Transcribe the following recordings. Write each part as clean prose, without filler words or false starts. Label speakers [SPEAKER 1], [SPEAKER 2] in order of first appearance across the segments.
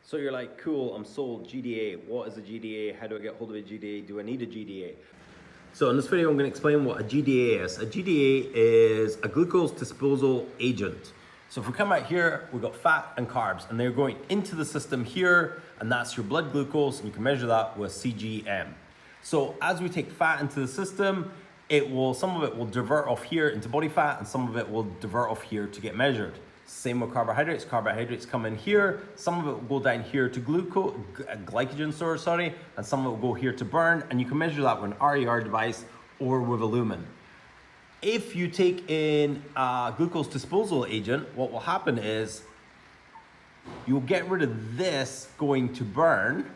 [SPEAKER 1] So you're like, cool, I'm sold, GDA. What is a GDA? How do I get hold of a GDA? Do I need a GDA? So in this video, I'm going to explain what a GDA is. A GDA is a glucose disposal agent. So if we come out here, we've got fat and carbs, and they're going into the system here, and that's your blood glucose, and you can measure that with CGM. So as we take fat into the system, some of it will divert off here into body fat, and some of it will divert off here to get measured. Same with carbohydrates. Carbohydrates come in here. Some of it will go down here to glycogen storage, and some of it will go here to burn. And you can measure that with an RER device or with a lumen. If you take in a glucose disposal agent, what will happen is you'll get rid of this going to burn.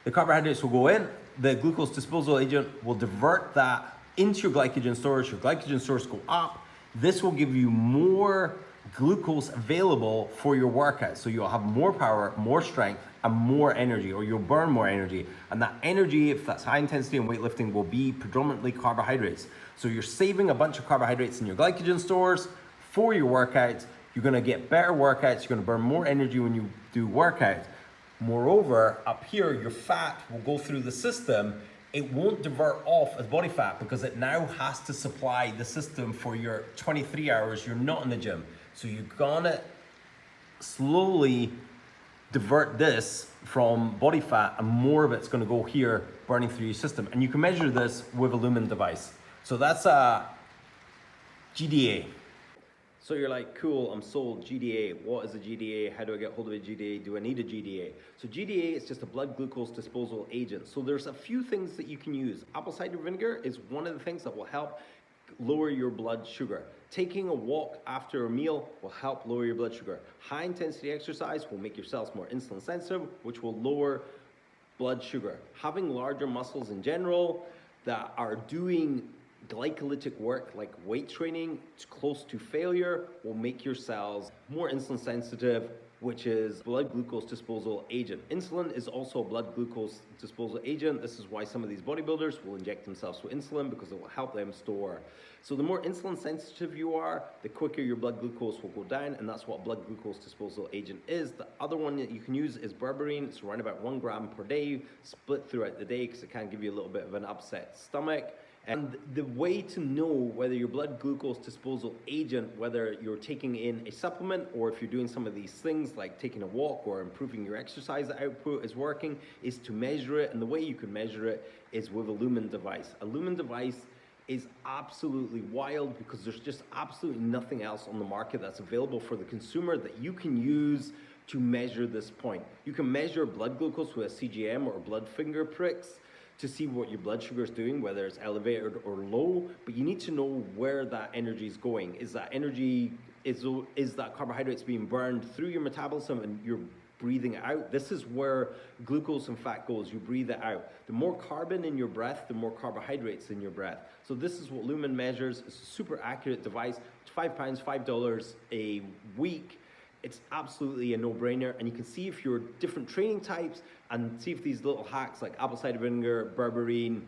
[SPEAKER 1] The carbohydrates will go in. The glucose disposal agent will divert that into your glycogen storage. Your glycogen stores go up. This will give you more glucose available for your workout. So you'll have more power, more strength, and more energy, or you'll burn more energy. And that energy, if that's high intensity and weightlifting, will be predominantly carbohydrates. So you're saving a bunch of carbohydrates in your glycogen stores for your workouts. You're gonna get better workouts. You're gonna burn more energy when you do workouts. Moreover, up here, your fat will go through the system. It won't divert off as body fat because it now has to supply the system for your 23 hours you're not in the gym. So you're gonna slowly divert this from body fat, and more of it's gonna go here burning through your system. And you can measure this with a lumen device. So that's a GDA. So you're like, cool, I'm sold, GDA. What is a GDA? How do I get hold of a GDA? Do I need a GDA? So GDA is just a blood glucose disposal agent. So there's a few things that you can use. Apple cider vinegar is one of the things that will help lower your blood sugar. Taking a walk after a meal will help lower your blood sugar. High intensity exercise will make your cells more insulin sensitive, which will lower blood sugar. Having larger muscles in general that are doing glycolytic work like weight training, it's close to failure, will make your cells more insulin sensitive, which is blood glucose disposal agent. Insulin is also a blood glucose disposal agent. This is why some of these bodybuilders will inject themselves with insulin, because it will help them store. So the more insulin sensitive you are, the quicker your blood glucose will go down, and that's what blood glucose disposal agent is. The other one that you can use is berberine. It's around about 1 gram per day, split throughout the day, because it can give you a little bit of an upset stomach. And the way to know whether your blood glucose disposal agent, whether you're taking in a supplement or if you're doing some of these things like taking a walk or improving your exercise output is working, is to measure it. And the way you can measure it is with a lumen device. A lumen device is absolutely wild because there's just absolutely nothing else on the market that's available for the consumer that you can use to measure this point. You can measure blood glucose with a CGM or blood finger pricks to see what your blood sugar is doing, whether it's elevated or low, but you need to know where that energy is going. Is that energy, is that carbohydrates being burned through your metabolism and you're breathing it out? This is where glucose and fat goes, you breathe it out. The more carbon in your breath, the more carbohydrates in your breath. So this is what lumen measures. It's a super accurate device. It's £5, $5 a week. It's absolutely a no-brainer, and you can see if you're different training types and see if these little hacks like apple cider vinegar, berberine,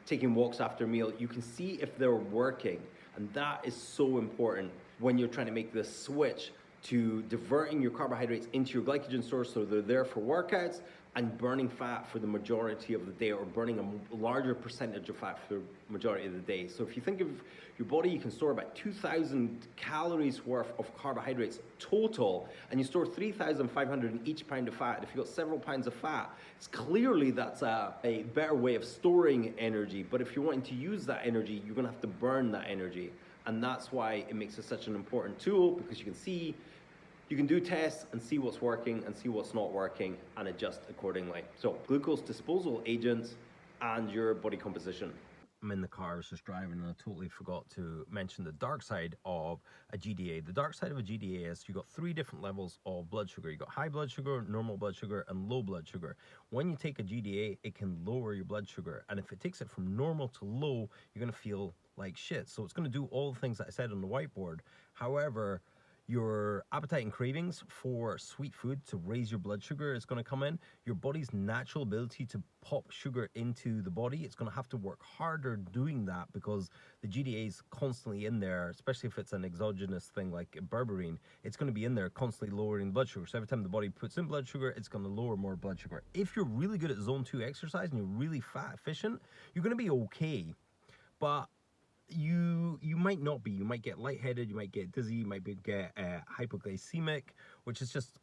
[SPEAKER 1] taking walks after a meal, you can see if they're working. And that is so important when you're trying to make this switch to diverting your carbohydrates into your glycogen stores so they're there for workouts, and burning fat for the majority of the day, or burning a larger percentage of fat for the majority of the day. So if you think of your body, you can store about 2,000 calories worth of carbohydrates total, and you store 3,500 in each pound of fat. If you've got several pounds of fat, it's clearly that's a better way of storing energy. But if you're wanting to use that energy, you're gonna have to burn that energy. And that's why it makes it such an important tool, because you can see, you can do tests and see what's working and see what's not working and adjust accordingly. So glucose disposal agents and your body composition. I'm in the car, I was just driving, and I totally forgot to mention the dark side of a GDA. The dark side of a GDA is you've got 3 different levels of blood sugar. You've got high blood sugar, normal blood sugar, and low blood sugar. When you take a GDA, it can lower your blood sugar. And if it takes it from normal to low, you're gonna feel like shit. So it's gonna do all the things that I said on the whiteboard. However, Your appetite and cravings for sweet food to raise your blood sugar is going to come in. Your body's natural ability to pop sugar into the body, it's going to have to work harder doing that because the GDA is constantly in there, especially if it's an exogenous thing like berberine. It's going to be in there constantly lowering blood sugar. So every time the body puts in blood sugar, it's going to lower more blood sugar. If you're really good at zone 2 exercise and you're really fat efficient, you're going to be okay. But you might not be. You might get lightheaded, you might get dizzy, you might get hypoglycemic, which is just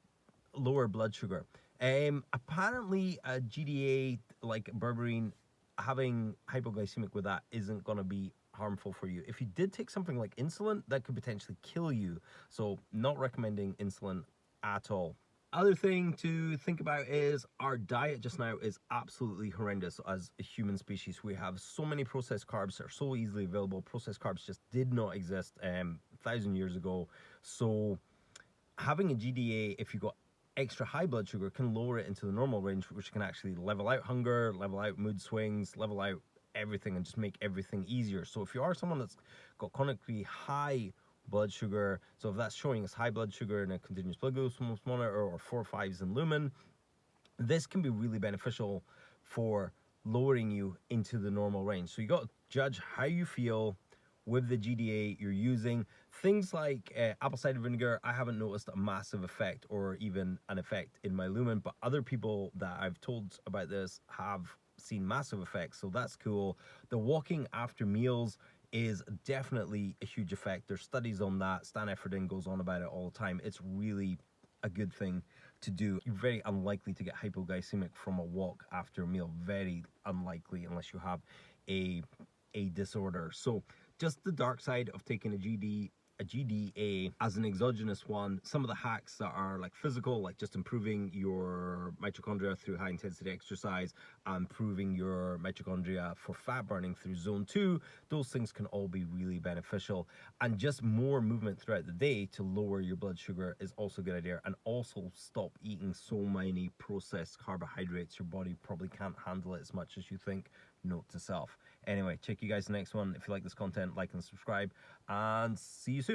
[SPEAKER 1] lower blood sugar. Apparently a GDA like berberine, having hypoglycemic with that isn't going to be harmful for you. If you did take something like insulin, that could potentially kill you. So not recommending insulin at all. Other thing to think about is our diet just now is absolutely horrendous as a human species. We have so many processed carbs that are so easily available. Processed carbs just did not exist 1,000 years ago. So having a GDA, if you got extra high blood sugar, can lower it into the normal range, which can actually level out hunger, level out mood swings, level out everything, and just make everything easier. So if you are someone that's got chronically high blood sugar, so if that's showing us high blood sugar in a continuous blood glucose monitor or 4/5s in lumen, this can be really beneficial for lowering you into the normal range. So you got to judge how you feel with the GDA you're using. Things like apple cider vinegar, I haven't noticed a massive effect or even an effect in my lumen, but other people that I've told about this have seen massive effects, so that's cool. The walking after meals is definitely a huge effect. There's studies on that. Stan Efferding goes on about it all the time. It's really a good thing to do. You're very unlikely to get hypoglycemic from a walk after a meal. Very unlikely unless you have a disorder. So just the dark side of taking a GDA as an exogenous one. Some of the hacks that are like physical, like just improving your mitochondria through high intensity exercise, improving your mitochondria for fat burning through zone 2, those things can all be really beneficial. And just more movement throughout the day to lower your blood sugar is also a good idea. And also stop eating so many processed carbohydrates. Your body probably can't handle it as much as you think. Note to self. Anyway, check you guys the next one. If you like this content, like and subscribe, and see you soon.